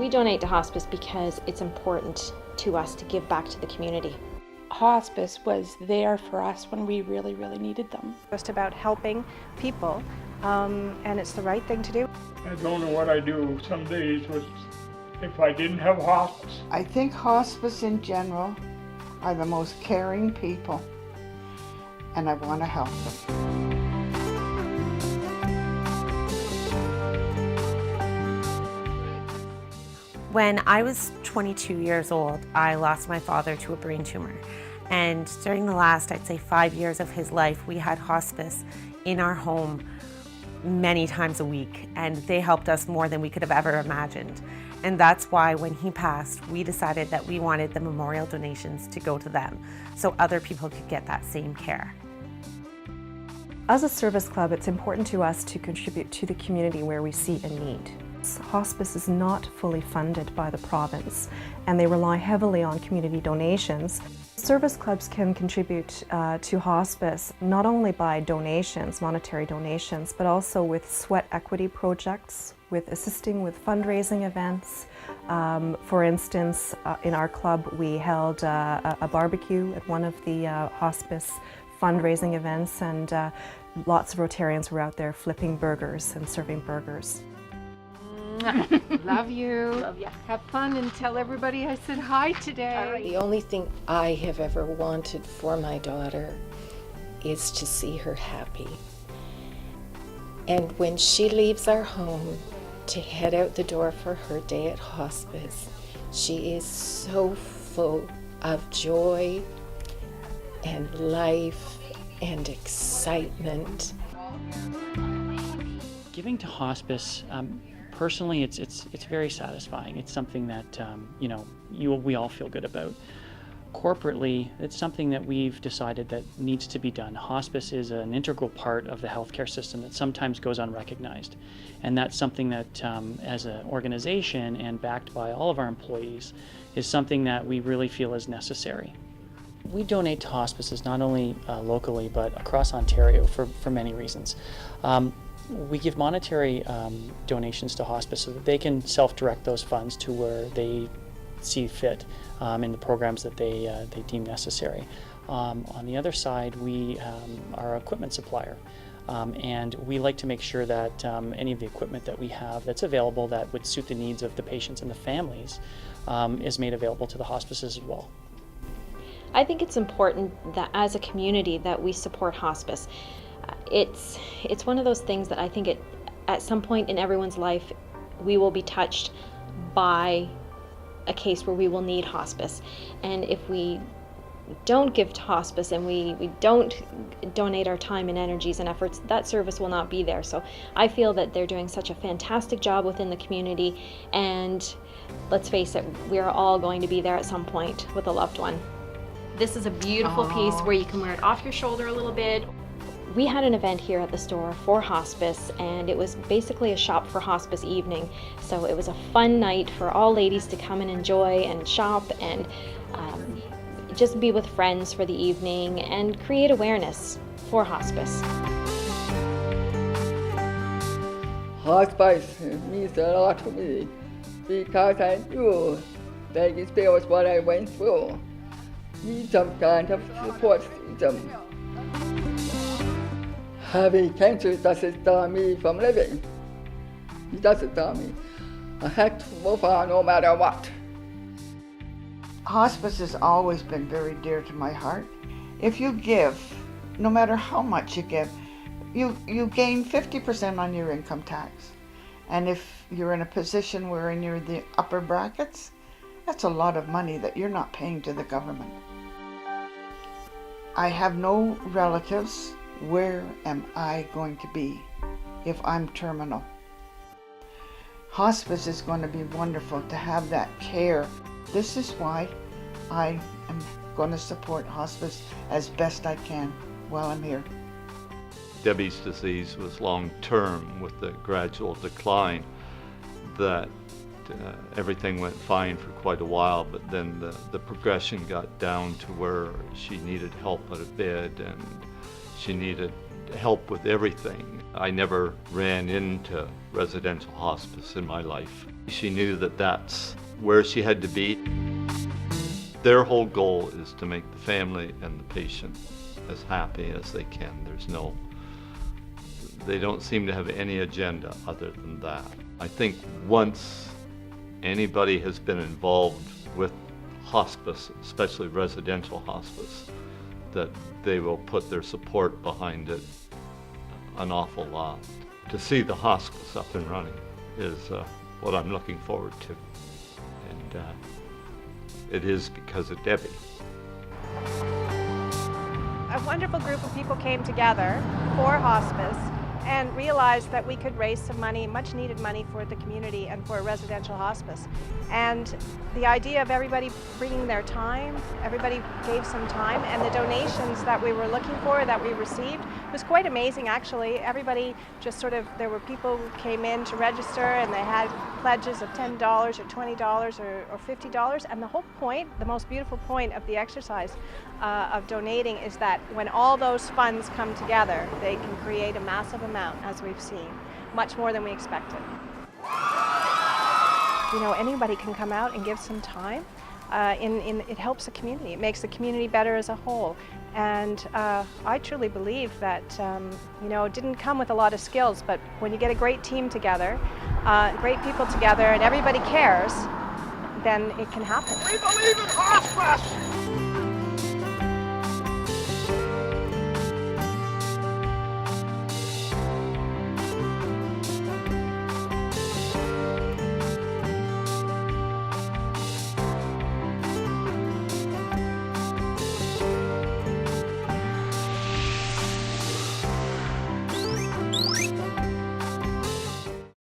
We donate to hospice because it's important to us to give back to the community. Hospice was there for us when we really, really needed them. Just about helping people, and it's the right thing to do. I don't know what I'd do some days if I didn't have hospice. I think hospice in general are the most caring people, and I want to help them. When I was 22 years old, I lost my father to a brain tumor. And during the last, I'd say 5 years of his life, we had hospice in our home many times a week, and they helped us more than we could have ever imagined. And that's why when he passed, we decided that we wanted the memorial donations to go to them so other people could get that same care. As a service club, it's important to us to contribute to the community where we see a need. Hospice is not fully funded by the province, and they rely heavily on community donations. Service clubs can contribute to hospice not only by donations, monetary donations, but also with sweat equity projects, with assisting with fundraising events. For instance, in our club we held a barbecue at one of the hospice fundraising events, and lots of Rotarians were out there flipping burgers and serving burgers. Love you. Love you. Have fun and tell everybody I said hi today. The only thing I have ever wanted for my daughter is to see her happy. And when she leaves our home to head out the door for her day at hospice, she is so full of joy and life and excitement. Giving to hospice, personally, it's very satisfying. It's something that we all feel good about. Corporately, it's something that we've decided that needs to be done. Hospice is an integral part of the healthcare system that sometimes goes unrecognized, and that's something that, as an organization and backed by all of our employees, is something that we really feel is necessary. We donate to hospices not only locally but across Ontario for many reasons. We give monetary donations to hospice so that they can self-direct those funds to where they see fit in the programs that they deem necessary. On the other side, we are an equipment supplier, and we like to make sure that any of the equipment that we have that's available that would suit the needs of the patients and the families is made available to the hospices as well. I think it's important that as a community that we support hospice. It's one of those things that I think at some point in everyone's life we will be touched by a case where we will need hospice, and if we don't give to hospice and we don't donate our time and energies and efforts, that service will not be there. So I feel that they're doing such a fantastic job within the community, and let's face it, we are all going to be there at some point with a loved one. This is a beautiful piece where you can wear it off your shoulder a little bit. We had an event here at the store for hospice, and it was basically a shop for hospice evening. So it was a fun night for all ladies to come and enjoy and shop and just be with friends for the evening and create awareness for hospice. Hospice means a lot to me because I knew that it was what I went through. Need some kind of support system. Having cancer doesn't stop me from living. It doesn't stop me. I have to move on no matter what. Hospice has always been very dear to my heart. If you give, no matter how much you give, you gain 50% on your income tax. And if you're in a position where you're in the upper brackets, that's a lot of money that you're not paying to the government. I have no relatives. Where am I going to be if I'm terminal? Hospice is going to be wonderful to have that care. This is why I am going to support hospice as best I can while I'm here. Debbie's disease was long-term with the gradual decline that everything went fine for quite a while, but then the progression got down to where she needed help at a bed and she needed help with everything. I never ran into residential hospice in my life. She knew that that's where she had to be. Their whole goal is to make the family and the patient as happy as they can. They don't seem to have any agenda other than that. I think once anybody has been involved with hospice, especially residential hospice, that they will put their support behind it an awful lot. To see the hospice up and running is what I'm looking forward to. And it is because of Debbie. A wonderful group of people came together for hospice and realized that we could raise some money, much needed money for the community and for residential hospice. And the idea of everybody bringing their time, everybody gave some time, and the donations that we were looking for, that we received, was quite amazing actually. Everybody just sort of, there were people who came in to register and they had pledges of $10 or $20 or $50, and the whole point, the most beautiful point of the exercise of donating is that when all those funds come together, they can create a massive amount, as we've seen, much more than we expected. You know, anybody can come out and give some time. It helps the community. It makes the community better as a whole. And I truly believe that, you know, it didn't come with a lot of skills, but when you get a great team together, great people together, and everybody cares, then it can happen. We believe in hospice!